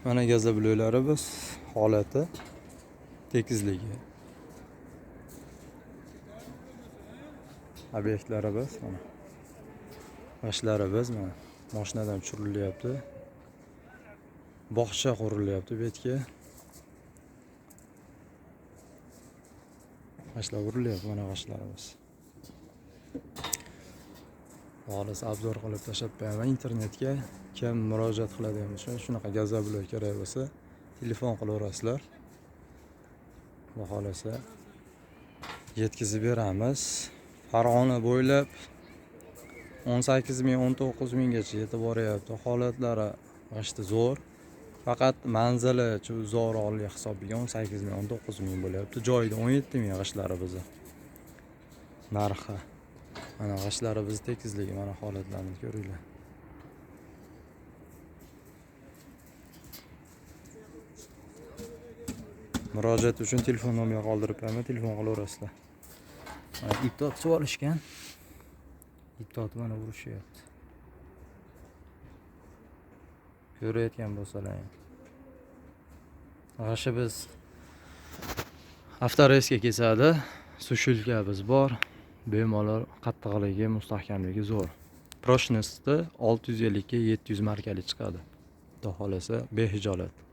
Mana gazoblo'ylarimiz holati, tekizligi. Obyektlarimiz mana. Mashlarimiz mana mashinadan tushirilyapti. Bog'cha qurilyapti bu yerga. Mashlar urilyapti mana g'ashlarimiz. Xolis obzor qilib tashlab qo'yaman internetga. Kim murojaat qiladigan bo'lsa, shunaqa gazoblo'y kerak bo'lsa, telefon qilaverasizlar. Xudo xolasa yetkazib beramiz. Farg'ona bo'ylab 18 ming, 19 minggacha yetib boryapti. Holatlari g'ashti zo'r. Faqat manzili shu uzoqroqlik hisobiga 18 ming, 19 ming bo'lyapti. Joyida 17 ming g'ashlari bizni. Narxi. Mana g'ashlari biz tekizligi, mana holatlarni ko'ringlar. Murojaat uchun telefon nomeri qoldirib qo'yaman, telefon qilaverasizlar. Mana iptot olishgan. Iptot mana urishyapti. Ko'rayotgan bo'lsalar. G'ashi biz avtoreskga kesadi. Sushilkamiz bor. Bemalol qattiqligi, mustahkamligi zo'r. Proshnosti 650 ga 700 markali chiqadi. Xudo xolasa behijolat.